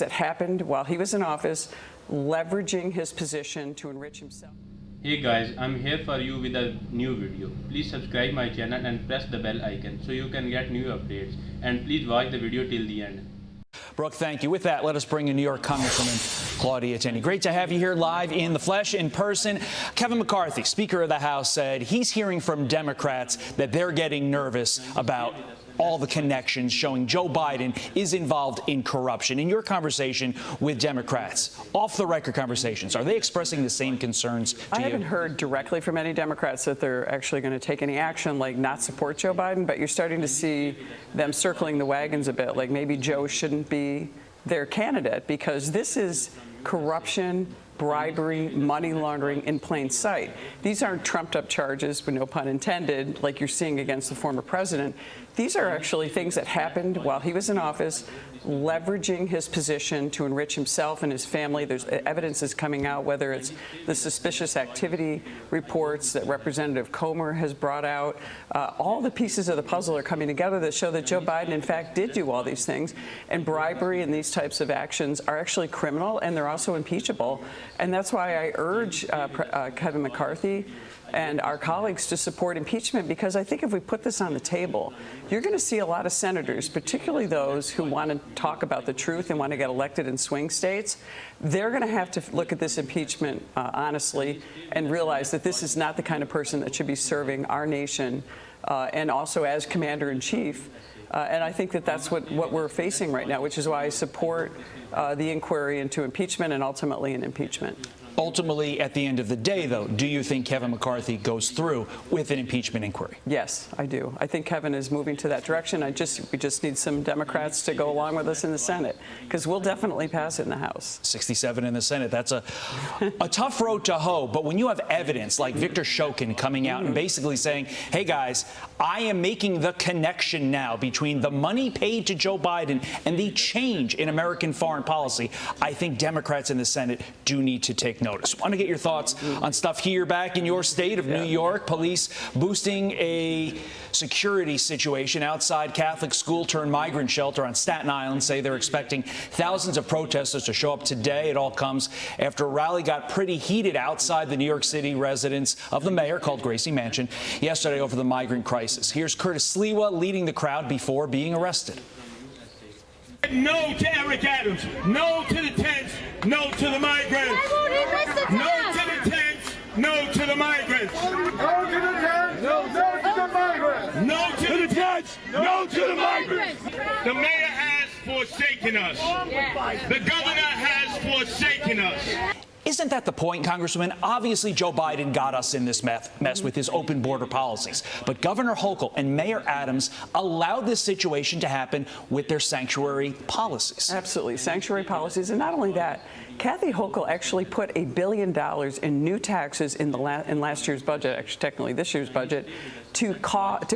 that happened while he was in office, leveraging his position to enrich himself. Hey guys, I'm here for you with a new video. Please subscribe my channel and press the bell icon so you can get new updates. And please watch the video till the end. Brooke, thank you. With that, let us bring in New York Congresswoman Claudia Tenney. Great to have you here live in the flesh, in person. Kevin McCarthy, Speaker of the House, said he's hearing from Democrats that they're getting nervous about all the connections showing Joe Biden is involved in corruption. In your conversation with Democrats, off-the-record conversations, are they expressing the same concerns to you? I haven't heard directly from any Democrats that they're actually going to take any action, like not support Joe Biden, but you're starting to see them circling the wagons a bit, like maybe Joe shouldn't be their candidate, because this is corruption, bribery, money laundering in plain sight. These aren't trumped-up charges, with no pun intended, like you're seeing against the former president. These are actually things that happened while he was in office, leveraging his position to enrich himself and his family. There's evidence is coming out, whether it's the suspicious activity reports that Representative Comer has brought out. All the pieces of the puzzle are coming together that show that Joe Biden, in fact, did do all these things. And bribery and these types of actions are actually criminal, and they're also impeachable. And that's why I urge Kevin McCarthy and our colleagues to support impeachment, because I think if we put this on the table, you're going to see a lot of senators, particularly those who want to talk about the truth and want to get elected in swing states. They're going to have to look at this impeachment honestly and realize that this is not the kind of person that should be serving our nation and also as commander-in-chief. And I think that that's what we're facing right now, which is why I support the inquiry into impeachment and ultimately an impeachment. Ultimately, at the end of the day, though, do you think Kevin McCarthy goes through with an impeachment inquiry? Yes, I do. I think Kevin is moving to that direction. We just need some Democrats to go along with us in the Senate, because we'll definitely pass it in the House. 67 in the Senate. That's a tough road to hoe. But when you have evidence like Victor Shokin coming out and basically saying, hey, guys, I am making the connection now between the money paid to Joe Biden and the change in American foreign policy, I think Democrats in the Senate do need to take notice. I want to get your thoughts on stuff here back in your state of New York. Police boosting a security situation outside Catholic school turned migrant shelter on Staten Island, say they're expecting thousands of protesters to show up today. It all comes after a rally got pretty heated outside the New York City residence of the mayor, called Gracie Mansion, yesterday over the migrant crisis. Here's Curtis Sliwa leading the crowd before being arrested. No to Eric Adams. No to the tents. No to the migrants. No to the tents. No to the migrants. No to the tents. No to the migrants. No to the tents. No to the migrants. The mayor has forsaken us. The governor has forsaken us. Isn't that the point, Congresswoman? Obviously, Joe Biden got us in this mess with his open border policies. But Governor Hochul and Mayor Adams allowed this situation to happen with their sanctuary policies. Absolutely. Sanctuary policies. And not only that, Kathy Hochul actually put $1 billion in new taxes in last year's budget, actually technically this year's budget, to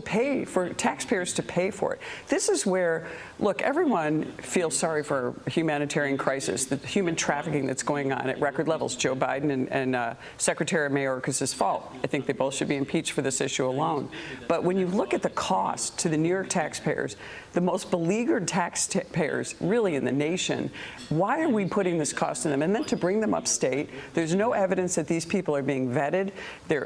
pay for taxpayers to pay for it. This is where, look, everyone feels sorry for a humanitarian crisis, the human trafficking that's going on at record levels. Joe Biden and Secretary Mayorkas' fault. I think they both should be impeached for this issue alone. But when you look at the cost to the New York taxpayers, the most beleaguered taxpayers really in the nation, why are we putting this cost on them? And then to bring them upstate, there's no evidence that these people are being vetted.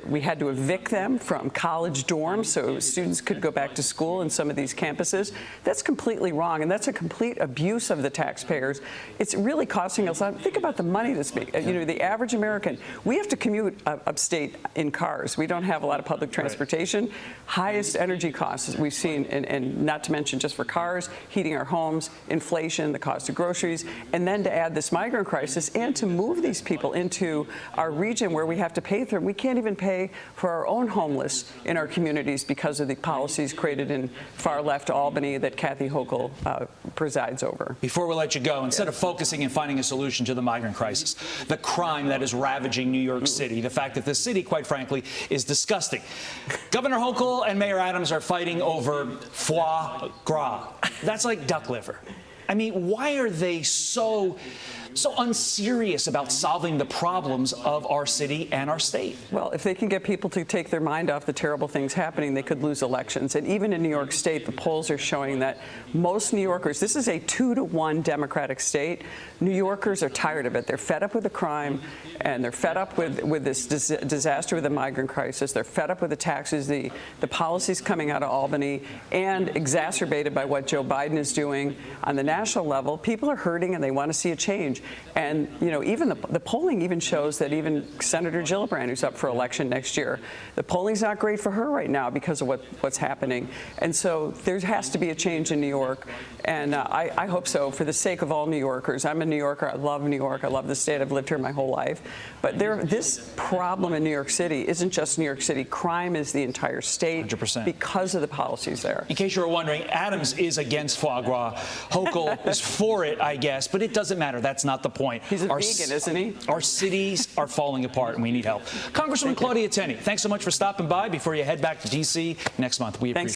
We had to evict them from college dorms so students could go back to school in some of these campuses. That's completely wrong, and that's a complete abuse of the taxpayers. It's really costing us. Think about the money that's being, the average American. We have to commute upstate in cars. We don't have a lot of public transportation. Right. Highest energy costs we've seen, and not to mention just for cars, heating our homes, inflation, the cost of groceries, and then to add this migrant crisis and to move these people into our region where we have to pay for them. We can't even pay for our own homeless in our communities because of the policies created in far-left Albany that Kathy Hochul presides over. Before we let you go, instead of focusing and finding a solution to the migrant crisis, the crime that is ravaging New York City, the fact that the city, quite frankly, is disgusting. Governor Hochul and Mayor Adams are fighting over foie gras. That's like duck liver. I mean, why are they so so unserious about solving the problems of our city and our state? Well, if they can get people to take their mind off the terrible things happening, they could lose elections. And even in New York State, the polls are showing that most New Yorkers, this is a 2-to-1 Democratic state, New Yorkers are tired of it. They're fed up with the crime, and they're fed up with this disaster with the migrant crisis. They're fed up with the taxes, the policies coming out of Albany, and exacerbated by what Joe Biden is doing on the national level. People are hurting, and they want to see a change. And, you know, even the polling even shows that even Senator Gillibrand, who's up for election next year, the polling's not great for her right now because of what's happening. And so there has to be a change in New York. And I hope so, for the sake of all New Yorkers. I'm a New Yorker. I love New York. I love the state. I've lived here my whole life. But this problem in New York City isn't just New York City. Crime is the entire state 100%. because of the policies there. In case you were wondering, Adams is against foie gras. Hochul is for it, I guess, but it doesn't matter. That's not the point. He's a vegan, isn't he? Our cities are falling apart, and we need help. Congresswoman Claudia Tenney, thanks so much for stopping by before you head back to D.C. next month. We appreciate it.